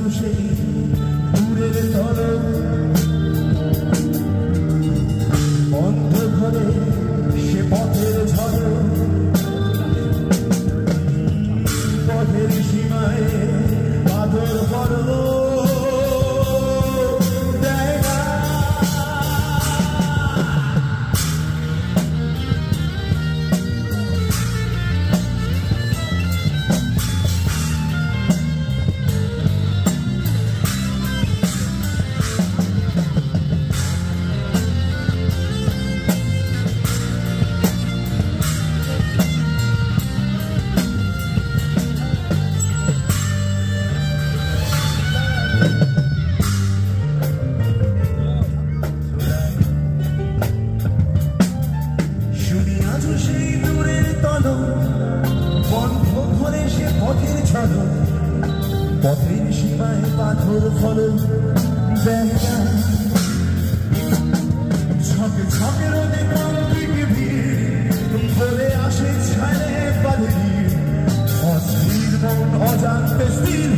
আজও সেই দূরের তরে বন্ধ ঘরে সে পথের ঝড় পথের সীমায় বাদর পড়ল সেই দূরের তল বন্ধ ঘরে সে পথের ছল পথের সীমায় পাথর ফল দেখা ছকে ছকে রোদে কন্ত্রিক ভিড় বলে আসে ছাড়ে বাঁধে অস্থির মন অজান্তে স্থির